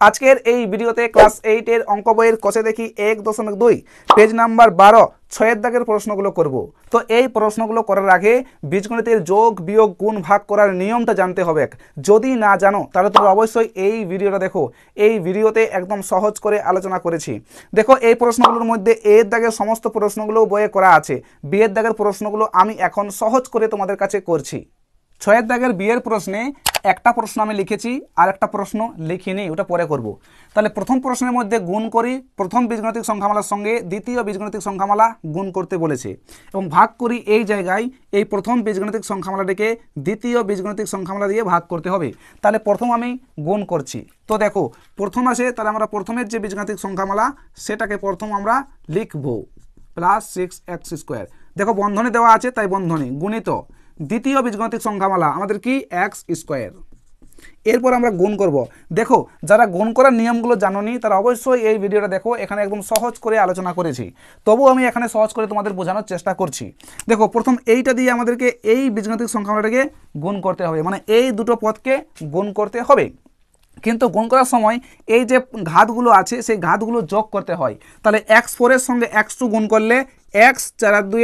আজকের এই ভিডিওতে ক্লাস 8 এর অঙ্ক বইয়ের কষে দেখি 1.2 পেজ নাম্বার 12 6 দাগের প্রশ্নগুলো করব। তো এই প্রশ্নগুলো করার আগে বীজগণিতের যোগ বিয়োগ গুণ ভাগ করার নিয়মটা জানতে হবে। যদি না জানো তাহলে তোমরা অবশ্যই এই ভিডিওটা দেখো। এই ভিডিওতে একদম সহজ করে আলোচনা করেছি। দেখো এই প্রশ্নগুলোর মধ্যে এ এর দাগের সমস্ত প্রশ্নগুলো বইয়ে করা আছে, বি এর দাগের প্রশ্নগুলো আমি এখন সহজ করে তোমাদের কাছে করছি। 6 দাগের বিয়ের প্রশ্নে একটা প্রশ্ন আমি লিখেছি আর একটা প্রশ্ন লিখিনি, ওটা পরে করব। তাহলে প্রথম প্রশ্নের মধ্যে গুণ করি প্রথম বীজগণিতিক সংখ্যামালার সঙ্গে দ্বিতীয় বীজগণিতিক সংখ্যামালা গুণ করতে বলেছে এবং ভাগ করি এই জায়গায় এই প্রথম বীজগণিতিক সংখ্যামালাটিকে দ্বিতীয় বীজগণিতিক সংখ্যামালা দিয়ে ভাগ করতে হবে। তাহলে প্রথম আমি গুণ করছি। তো দেখো প্রথম আসে, তাহলে আমরা প্রথমের যে বীজগণিতিক সংখ্যামালা সেটাকে প্রথম আমরা লিখব প্লাস 6x²। দেখো বন্ধনী দেওয়া আছে তাই বন্ধনী গুণিত দ্বিতীয় বীজগণিতিক সংখ্যামালা আমাদের কি x²। এরপর আমরা গুণ করব। দেখো যারা গুণ করার নিয়মগুলো জানোনি তারা অবশ্যই এই ভিডিওটা দেখো, এখানে একদম সহজ করে আলোচনা করেছি। তবু আমি এখানে সহজ করে তোমাদের বোঝানোর চেষ্টা করছি। দেখো প্রথম এইটা দিয়ে আমাদেরকে এই বীজগণিতিক সংখ্যামালাটাকে গুণ করতে হবে, মানে এই দুটো পদকে গুণ করতে হবে। কিন্তু গুণ করার সময় এই যে ঘাতগুলো আছে সেই ঘাতগুলো যোগ করতে হয়। তাহলে x4 এর সঙ্গে x2 গুণ করলে x 4 আর 2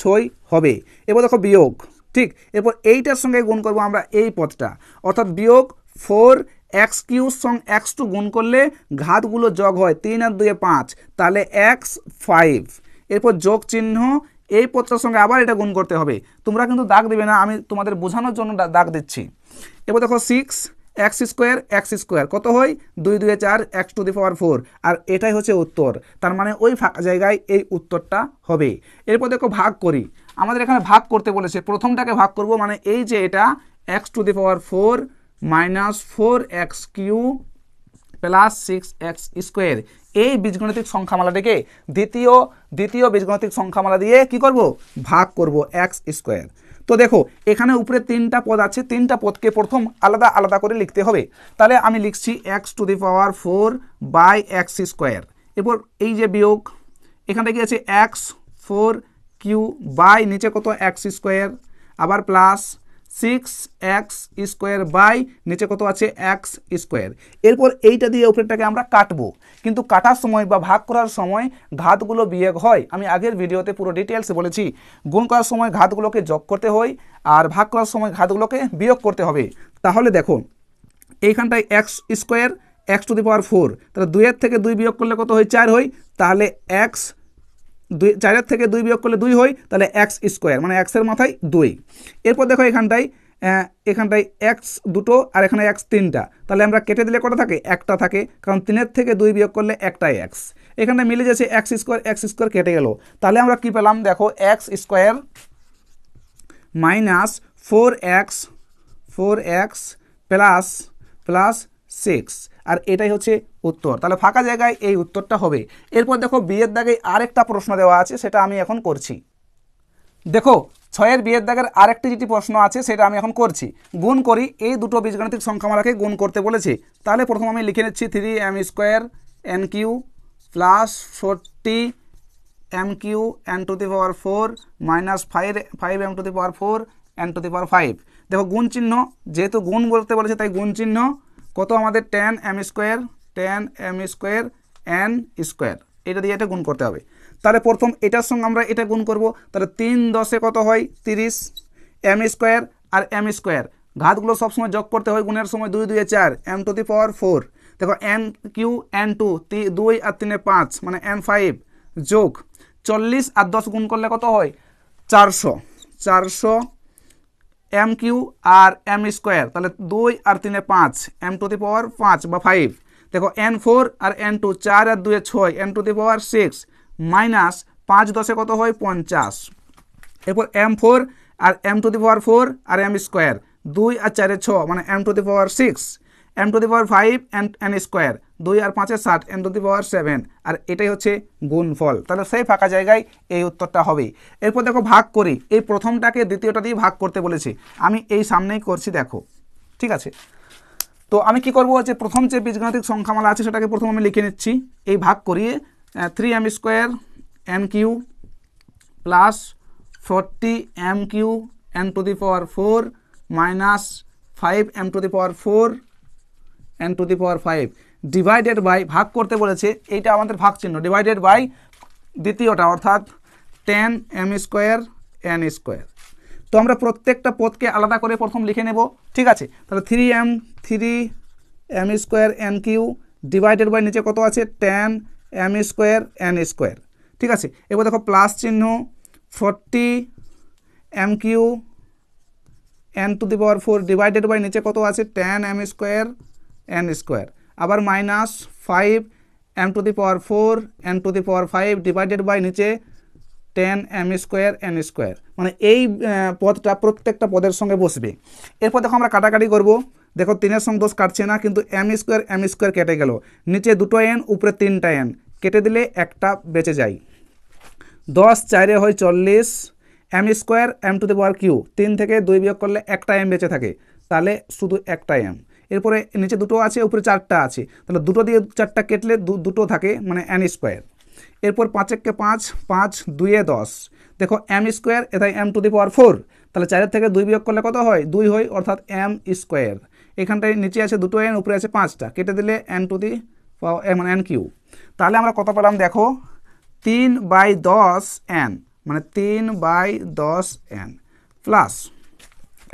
6 হবে। এবার দেখো বিয়োগ, ঠিক এরপর এইটার সঙ্গে গুণ করব আমরা এই পদটা, অর্থাৎ বিয়োগ 4x³ সঙ্গে x2 গুণ করলে ঘাতগুলো যোগ হয় 3 আর 2 5, তাহলে x5। এরপর যোগ চিহ্ন এই পদটার সঙ্গে আবার এটা গুণ করতে হবে। তোমরা কিন্তু দাগ দেবে না, আমি তোমাদের বোঝানোর জন্য দাগ দিচ্ছি। এবার দেখো 6x² কত হয় 2 2 4 x⁴, আর এটাই হচ্ছে উত্তর। তার মানে ওই ফাঁকা জায়গায় এই উত্তরটা হবে। এরপর দেখো ভাগ করি, আমাদের এখানে ভাগ করতে বলেছে, প্রথমটাকে ভাগ করব, মানে এই যে এটা x⁴ minus 4x³ plus 6x²। এই বীজগণিতিক সংখ্যামালাটিকে দ্বিতীয় বীজগণিতিক সংখ্যামালা দিয়ে কি করব, ভাগ করব x²। তো দেখো এখানে উপরে তিনটা পদ আছে, তিনটা পদকে প্রথম আলাদা আলাদা করে লিখতে হবে। তাহলে আমি লিখছি x⁴ বাই x²। এরপর এই যে বিয়োগ, এখানটা কি আছে x4³ বাই নিচে কত x², আবার প্লাস 6x² বাই নিচে কত আছে x²। এরপর এইটা দিয়ে উপরেরটাকে আমরা কাটবো, কিন্তু কাটার সময় বা ভাগ করার সময় ঘাতগুলো বিয়োগ হয়। আমি আগের ভিডিওতে পুরো ডিটেলসে বলেছি, গুণ করার সময় ঘাতগুলোকে যোগ করতে হয় আর ভাগ করার সময় ঘাতগুলোকে বিয়োগ করতে হবে। তাহলে দেখো এইখানটায় x² x⁴, তাহলে 2 এর থেকে 2 বিয়োগ করলে কত হয় 4 হয়, তাহলে 4 এর থেকে 2 বিয়োগ করলে 2 হয়, তাহলে x², মানে x এর মাথায় 2। এরপর দেখো এখানটায় x দুটো আর এখানে x তিনটা, তাহলে আমরা কেটে দিলে কটা থাকে, একটা থাকে, কারণ 3 এর থেকে 2 বিয়োগ করলে একটাই x। এখানে মিলে যাচ্ছে x² কেটে গেল। তাহলে আমরা কি পেলাম দেখো x² মাইনাস 4x প্লাস 6, আর এটাই হচ্ছে উত্তর। তাহলে ফাঁকা জায়গায় এই উত্তরটা হবে। এরপর দেখো বিয়ের দাগে আরেকটা প্রশ্ন দেওয়া আছে, সেটা আমি এখন করছি। দেখো 6 বিয়ের দাগের আরেকটি যেটি প্রশ্ন আছে সেটা আমি এখন করছি। গুণ করি, এই দুটো বীজগণিতিক সংখ্যামালাকে গুণ করতে বলেছে। তাহলে প্রথম আমি লিখে নিচ্ছি 3m² n³ plus 40m³ n⁴ minus 5m⁴ n⁵। দেখো গুণ চিহ্ন, যেহেতু গুণ বলতে বলেছে তাই গুণ চিহ্ন কত আমাদের 10m² n², এটা দিয়ে এটা গুণ করতে হবে। তাহলে প্রথম এটার সঙ্গে আমরা এটা গুণ করব, তাহলে 3 10 কত হয় 30, m² আর m², ঘাতগুলো সবসময় যোগ করতে হয় গুণের সময়, 2 2 4 m⁴। দেখো n³ n2 2 আর 3 5, মানে n5 যোগ 40 আর 10 গুণ করলে কত হয় 400 m³ আর m², তাহলে 2 আর 3 5 m⁵ বা 5। দেখো n4 আর n2 4 আর 2 6 n⁵ মাইনাস 5 10 কত হয় 50। এরপর m4 আর m⁴ আর m², 2 আর 4 6, মানে m⁵, m⁵ n², 2 আর 5 7 n⁵, আর এটাই হচ্ছে গুণফল। তাহলে সেই ফাঁকা জায়গায় এই উত্তরটা হবে। এরপর দেখো ভাগ করি, এই প্রথমটাকে দ্বিতীয়টা দিয়ে ভাগ করতে বলেছি, আমি এই সামনেই করছি দেখো, ঠিক আছে। তো আমি কি করব, যে প্রথম যে বীজগণিতিক সংখ্যামালা আছে সেটাকে প্রথম আমি লিখে নিচ্ছি। এই ভাগ করিয়ে 3m² n³ plus 40m³ n⁴ minus 5m⁴ n to the power 5 divided by, ভাগ করতে বলেছে, এইটা আমাদের ভাগ চিহ্ন, ডিভাইডেড বাই দ্বিতীয়টা অর্থাৎ 10m স্কোয়ার n স্কোয়ার। তো আমরা প্রত্যেকটা পদকে আলাদা করে প্রথম লিখে নেব, ঠিক আছে। তাহলে 3m square n cube divided by নিচে কত আছে 10m স্কোয়ার n স্কোয়ার, ঠিক আছে। এবার দেখো প্লাস চিহ্ন 40m cube n to the power 4 divided by নিচে কত আছে 10m স্কোয়ার n স্কোয়ার, আবার minus 5m to the power 4 n to the power 5 divided by নিচে 10m স্কোয়ার n স্কোয়ার, মানে এই পদটা প্রত্যেকটা পদের সঙ্গে বসবে। এরপর দেখো আমরা কাটাকাটি করব, দেখো 3-এর সঙ্গে 10 কাটছে না, কিন্তু m স্কোয়ার কেটে গেল, নিচে দুটো n উপরে 3টা n, কেটে দিলে একটা বেঁচে যায়। 10 4-এ হয় 40 m square m to the power cube, 3 থেকে 2 বিয়োগ করলে একটা m বেঁচে থাকে, তাহলে শুধু একটা m। এরপরে নিচে দুটো আছে উপরে 4টা আছে, তাহলে দুটো দিয়ে 4টা কেটলে দুটো থাকে, মানে n স্কোয়ার। এরপর 5-একে 5, 5 2-এ 10, দেখো m স্কোয়ার এটাই m টু দি পাওয়ার 4, তাহলে 4-এর থেকে 2 বিয়োগ করলে কত হয় 2 হয়, অর্থাৎ m স্কোয়ার। এখানটায় নিচে আছে দুটো n উপরে আছে 5টা, কেটে দিলে n টু দি পাওয়ার মানে n কিউ। তাহলে আমরা কত পেলাম দেখো 3/10n, মানে 3/10n প্লাস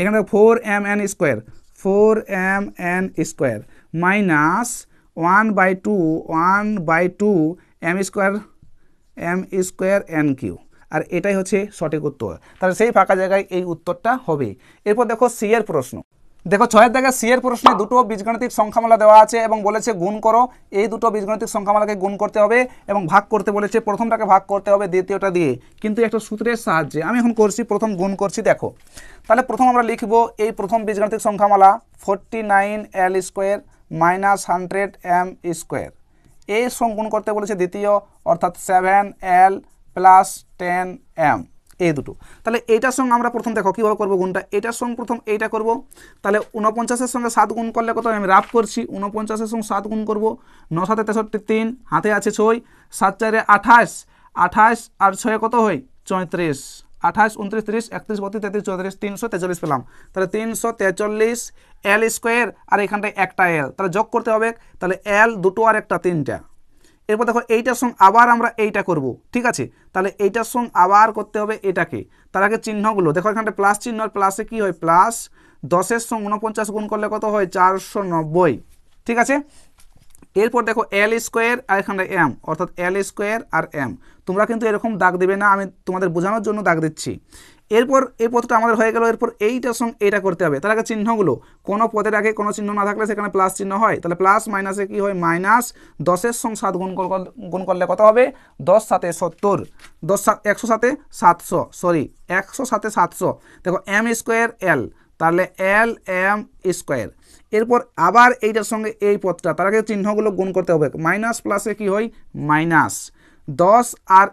এখানে 4mn square, 4mn square minus 1/2 m square n q, আর এটাই হচ্ছে সঠিক উত্তর। তাহলে সেই ফাঁকা জায়গায় এই উত্তরটা হবে। এরপর দেখো সি এর প্রশ্ন, দেখো 6-এর জায়গায় সি এর প্রশ্নে দুটো বীজগণিতিক সংখ্যামালা দেওয়া আছে এবং বলেছে গুণ করো, এই দুটো বীজগণিতিক সংখ্যামালাকে গুণ করতে হবে এবং ভাগ করতে বলেছে, প্রথমটাকে ভাগ করতে হবে দ্বিতীয়টা দিয়ে, কিন্তু একটা সূত্রের সাহায্যে। আমি এখন করছি, প্রথম গুণ করছি, দেখো তাহলে প্রথম আমরা লিখব এই প্রথম বীজগণিতিক সংখ্যামালা 49l square minus 100m square, এই সঙ্গে গুণ করতে বলেছে দ্বিতীয় অর্থাৎ 7l প্লাস 10m, এই দুটো। তাহলে এইটার সঙ্গে আমরা প্রথম দেখো কীভাবে করবো গুণটা, এটার সঙ্গে প্রথম এইটা করব। তাহলে 49-এর সঙ্গে 7 গুণ করলে কত, আমি রাফ করছি, 49-এর সঙ্গে 7 গুণ করবো, 9 7 63, 3 হাতে আছে 6, 7 4 28, 28 আর 6 কত হয় 34, 28 29 30 31 32 33 34 343 পেলাম। তাহলে 343 l স্কোয়ার, আর এখানটায় একটা l, তাহলে যোগ করতে হবে, তাহলে l দুটো আর একটা 3টা। এরপর দেখো এইটার সঙ্গে আবার আমরা এইটা করব, ঠিক আছে। তাহলে এইটার সঙ্গে আবার করতে হবে এটাকে, তার আগে চিহ্নগুলো দেখো, এখানটা প্লাস চিহ্ন, আর প্লাসে কি হয় প্লাস, 10-এর সঙ্গে 49 গুণ করলে কত হয় 490, ঠিক আছে। এরপর দেখো এল স্কোয়ার আর এখানটা এম, অর্থাৎ এল স্কোয়ার আর এম। তোমরা কিন্তু এরকম দাগ দেবে না, আমি তোমাদের বোঝানোর জন্য দাগ দিচ্ছি। এরপর এই পদটা আমাদের হয়ে গেল, এরপর এইটার সঙ্গে এইটা করতে হবে। তার আগে চিহ্নগুলো, কোনো পদের আগে কোনো চিহ্ন না থাকলে সেখানে প্লাস চিহ্ন হয়, তাহলে প্লাস মাইনাসে কি হয় মাইনাস, 10-এর সঙ্গে 7 গুণ করলে কত হবে 10 7 70, 10 100 7 700, সরি 100 7 700। দেখো এম স্কোয়ার এল, তাহলে এল এম স্কোয়ার। এরপর আবার এইটার সঙ্গে এই পদটা, তার আগে চিহ্নগুলো গুণ করতে হবে, মাইনাস প্লাসে কি হয় মাইনাস, 10 আর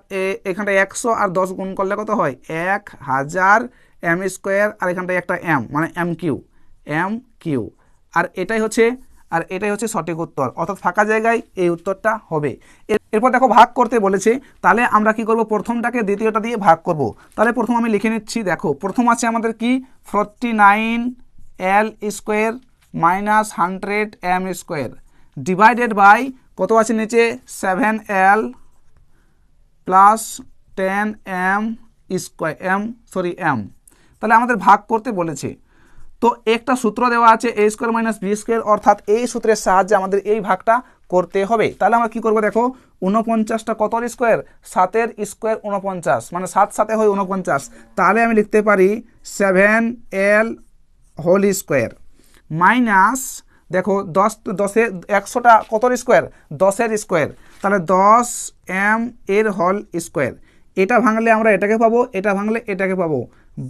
এখানটা 100 আর 10 গুণ করলে কত হয় 1000 এম স্কোয়ার, আর এখানটায় একটা এম মানে এম কিউ, আর এটাই হচ্ছে সঠিক উত্তর, অর্থাৎ ফাঁকা জায়গায় এই উত্তরটা হবে। এরপর দেখো ভাগ করতে বলেছে, তাহলে আমরা কি করব, প্রথমটাকে দ্বিতীয়টা দিয়ে ভাগ করব। তাহলে প্রথম আমি লিখে নিচ্ছি, দেখো প্রথম আছে আমাদের কি 49l square minus 100 M square divided by কত আছে নিচে 7l plus 10m square M. তাহলে আমাদের ভাগ করতে বলেছে, তো একটা সূত্র দেওয়া আছে a square minus B square, অর্থাৎ এই সূত্রের সাহায্যে আমাদের এই ভাগটা করতে হবে। তাহলে আমরা কি করব, দেখো 49টা কতর স্কোয়ার 7-এর স্কোয়ার 49, মানে 7 7 হয় 49। তাহলে আমি লিখতে পারি 7l হোল স্কোয়ার মাইনাস, দেখো 10 100টা কতর স্কোয়ার 10-এর স্কোয়ার, তাহলে 10m এর হোল স্কোয়ার। এটা ভাঙলে আমরা এটাকে পাবো, এটা ভাঙলে এটাকে পাবো,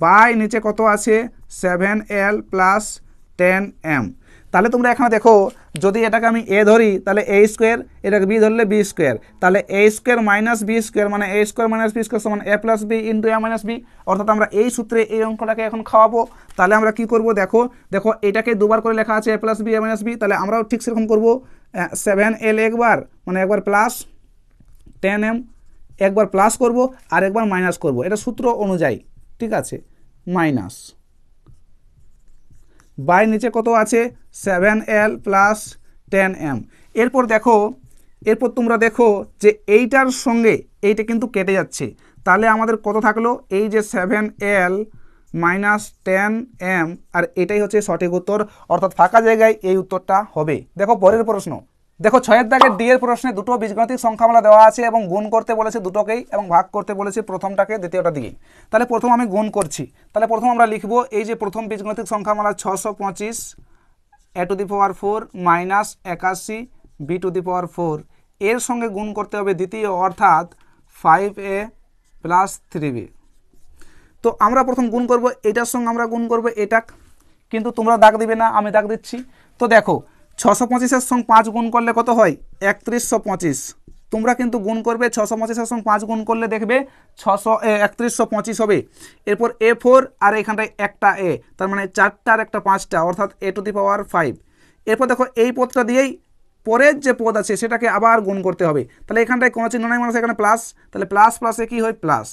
বাই নিচে কত আছে 7l প্লাস 10m। তাহলে তোমরা এখানে দেখো, যদি এটাকে আমি এ ধরি তাহলে এ স্কোয়ার, এটাকে বি ধরলে বি স্কোয়ার, তাহলে এ স্কোয়ার মাইনাস বি স্কোয়ার মানে এ স্কোয়ার মাইনাস বি স্কোয়ার সমান এ প্লাস বি ইন্টু এ মাইনাস বি, অর্থাৎ আমরা এই সূত্রে এই অঙ্কটাকে এখন খাওয়াবো। তাহলে আমরা কি করব, দেখো এটাকে দুবার করে লেখা আছে এ plus B A minus B, তাহলে আমরাও ঠিক সেরকম করবো, 7l একবার মানে একবার প্লাস 10m একবার প্লাস করব আর একবার মাইনাস করব, এটা সূত্র অনুযায়ী, ঠিক আছে, মাইনাস বাই নিচে কত আছে 7l প্লাস 10m। এরপর দেখো, এরপর তোমরা দেখো যে এইটার সঙ্গে এইটা কিন্তু কেটে যাচ্ছে, তাহলে আমাদের কত থাকলো, এই যে 7l মাইনাস 10m, আর এটাই হচ্ছে সঠিক উত্তর, অর্থাৎ ফাঁকা জায়গায় এই উত্তরটা হবে। দেখো পরের প্রশ্ন, দেখো 6 দাগের ডি এর প্রশ্নে দুটো বীজগণিতিক সংখ্যামালা দেওয়া আছে এবং গুণ করতে বলেছে দুটোকেই এবং ভাগ করতে বলেছে প্রথমটাকে দ্বিতীয়টা দিয়ে। তাহলে প্রথম আমি গুণ করছি, তাহলে প্রথম আমরা লিখব এই যে প্রথম বীজগণিতিক সংখ্যামালা 625 a to the power 4 minus 81 b to the power 4, এর সঙ্গে গুণ করতে হবে দ্বিতীয় অর্থাৎ 5a প্লাস 3b। তো আমরা প্রথম গুণ করব এটার সঙ্গে আমরা গুণ করব এটা, কিন্তু তোমরা দাগ দিবে না, আমি দাগ দিচ্ছি। তো দেখো 625-এর সঙ্গে 5 গুণ করলে কত হয় 3125, তোমরা কিন্তু গুণ করবে 625-এর সঙ্গে 5 গুণ করলে দেখবে 3125 হবে। এরপর a4 আর এখানটায় একটা a, তার মানে 4টার একটা 5টা অর্থাৎ a টু দি পাওয়ার 5। এরপর দেখো এই পদটা দিয়েই পরের যে পদ আছে সেটাকে আবার গুণ করতে হবে, তাহলে এখানটায় কোনো চিহ্ন নাই মানুষ, এখানে প্লাস, তাহলে প্লাস প্লাসে কি হয় প্লাস।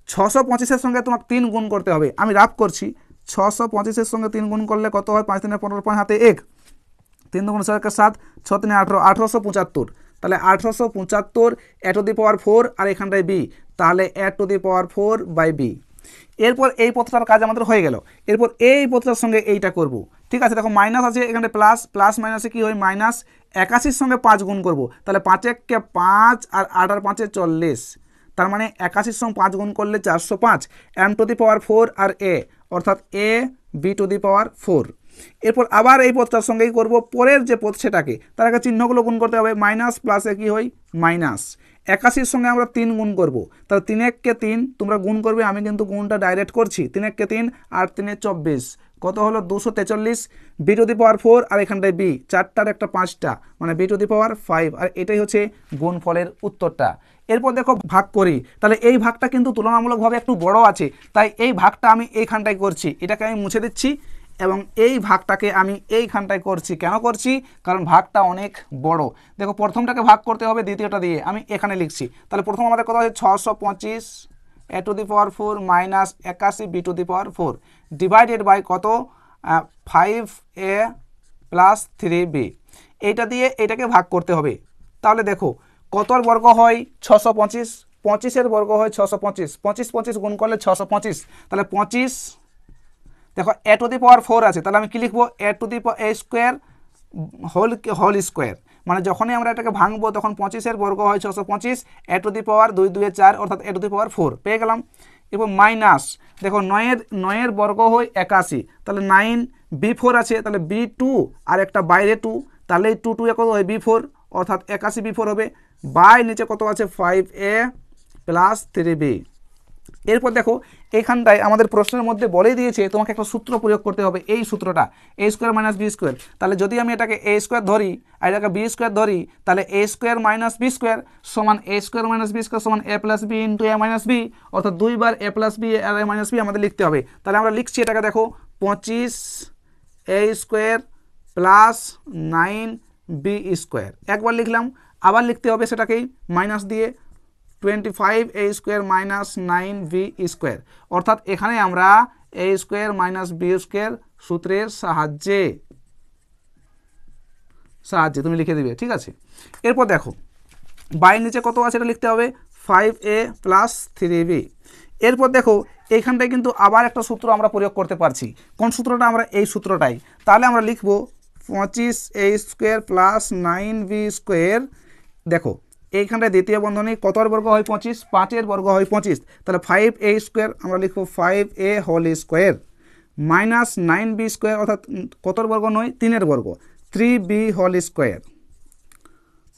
625-এর সঙ্গে তোমাকে 3 গুণ করতে হবে, আমি রাফ করছি, 625-এর সঙ্গে 3 গুণ করলে কত হয় 5 3 15, 5 হাতে 1, 3 2 7 7, 6 3 18, 1875, তাহলে 1875 a টু দি পাওয়ার 4 আর এখানটায় b, তাহলে a to the power 4 by b। এরপর এই পদটার কাজ আমাদের হয়ে গেল, এরপর এই পদটার সঙ্গে এইটা করব, ঠিক আছে। দেখো মাইনাস আছে এখানে প্লাস, প্লাস মাইনাসে কি হয় মাইনাস, 81-র সঙ্গে 5 গুণ করব, তাহলে 5 1 5 আর 8 আর 5 40, তার মানে 81-র সঙ্গে 5 গুণ করলে 405 m টু দি পাওয়ার 4 আর a অর্থাৎ a b to the power 4। এরপর আবার এই পদটার সঙ্গেই করব পরের যে পদ সেটাকে, তার আগে চিহ্নগুলো গুণ করতে হবে, মাইনাস প্লাসে কি হয় মাইনাস, 81-র সঙ্গে আমরা 3 গুণ করব, তাহলে 3 1 3 তোমরা গুণ করবে, আমি কিন্তু গুণটা ডাইরেক্ট করছি, 3 1 3 আর 3 24, কত হলো 243 b টু দি পাওয়ার 4 আর এখানটায় b, 4টার একটা 5টা মানে b টু দি পাওয়ার 5, আর এটাই হচ্ছে গুণফলের উত্তরটা। এরপর দেখো ভাগ করি, তাহলে এই ভাগটা কিন্তু তুলনামূলকভাবে একটু বড় আছে, তাই এই ভাগটা আমি এইখানটায় করছি, এটাকে আমি মুছে দিচ্ছি এবং এই ভাগটাকে আমি এইখানটায় করছি। কেন করছি, কারণ ভাগটা অনেক বড়। দেখো প্রথমটাকে ভাগ করতে হবে দ্বিতীয়টা দিয়ে, আমি এখানে লিখছি, তাহলে প্রথম আমাদের কত হচ্ছে 625 a to the power 4 minus 81 b to the power 4 divided by কত 5a প্লাস 3b, এইটা দিয়ে এটাকে ভাগ করতে হবে। তাহলে দেখো কতর বর্গ হয় 625, 25-এর বর্গ হয় 625, 25 25 গুণ করলে 625, তাহলে 25, দেখো a টু দি পাওয়ার 4 আছে, তাহলে আমি কি লিখবো a to the power a square whole square, মানে যখনই আমরা এটাকে ভাঙবো তখন 25-এর বর্গ হয় 625, a টু দি পাওয়ার 2 2 4 অর্থাৎ a টু দি পাওয়ার 4 পেয়ে গেলাম। এবং মাইনাস দেখো 9-এর বর্গ হয় 81, তাহলে 9 b4 আছে, তাহলে b2 আর একটা বাইরে 2, তাহলে এই 2 2 কত হয় b4 অর্থাৎ 81 b4 হবে, বাই নিচে কত আছে 5a প্লাস 3b। এরপর দেখো এখানটায় আমাদের প্রশ্নের মধ্যে বলেই দিয়েছে তোমাকে একটা সূত্র প্রয়োগ করতে হবে, এই সূত্রটা a square minus B square, তাহলে যদি আমি এটাকে a স্কোয়ার ধরি আর এটাকে b স্কোয়ার ধরি, তাহলে a square minus B square সমান a square minus B square সমান a plus B into a minus B, অর্থাৎ 2 বার a প্লাস বি আর a মাইনাস বি আমাদের লিখতে হবে। তাহলে আমরা লিখছি এটাকে, দেখো 25 a square plus 9b square, একবার লিখলাম, আবার লিখতে হবে সেটাকেই মাইনাস দিয়ে 25 a square minus 9b square, অর্থাৎ এখানে আমরা a square minus B square সূত্রের সাহায্যে তুমি লিখে দিবে, ঠিক আছে। এরপর দেখো বাইরের নিচে কত আছে এটা লিখতে হবে 5a প্লাস 3b। এরপর দেখো এইখানটায় কিন্তু আবার একটা সূত্র আমরা প্রয়োগ করতে পারছি, কোন সূত্রটা, আমরা এই সূত্রটাই, তাহলে আমরা লিখব 25a square plus 9b square, দেখো এইখানটায় দ্বিতীয় বন্ধনী কতর বর্গ হয় 25, 5-এর বর্গ হয় 25, তাহলে 5a স্কোয়ার আমরা লিখব 5a whole square minus 9b square অর্থাৎ কতর বর্গ নয় 3-এর বর্গ 3b হোল স্কোয়ার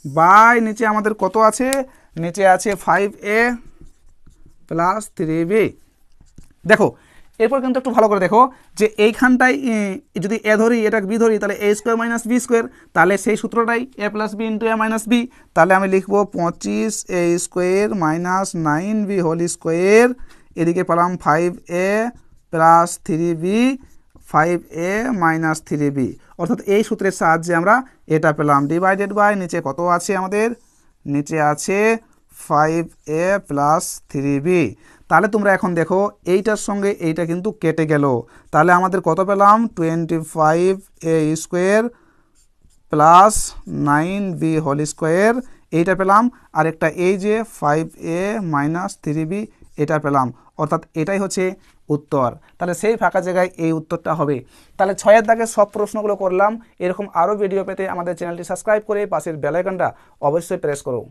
বাই নিচে আমাদের কত আছে, নিচে আছে 5a প্লাস 3b। দেখো এরপর কিন্তু একটু ভালো করে দেখো যে এইখানটায় যদি এ ধরি এটা বি ধরি, তাহলে a square minus B square, তাহলে সেই সূত্রটাই a plus B into a minus B, তাহলে আমি লিখব 25a square minus 9b whole square, এদিকে পেলাম 5a plus 3b 5a minus 3b, অর্থাৎ এই সূত্রের সাহায্যে আমরা এটা পেলাম, ডিভাইডেড বাই নিচে কত আছে আমাদের, নিচে আছে 5a প্লাস 3b। তাহলে তোমরা এখন দেখো এইটার সঙ্গে এইটা কিন্তু কেটে গেল, তাহলে আমাদের কত পেলাম 25a square plus 9b whole square এইটা পেলাম, আর একটা এই যে 5a মাইনাস 3b এটা পেলাম, অর্থাৎ এটাই হচ্ছে উত্তর। তাহলে সেই ফাঁকা জায়গায় এই উত্তরটা হবে। তাহলে 6 দাগের সব প্রশ্নগুলো করলাম। এরকম আরও ভিডিও পেতে আমাদের চ্যানেলটি সাবস্ক্রাইব করে পাশের বেল আইকনটা অবশ্যই প্রেস করো।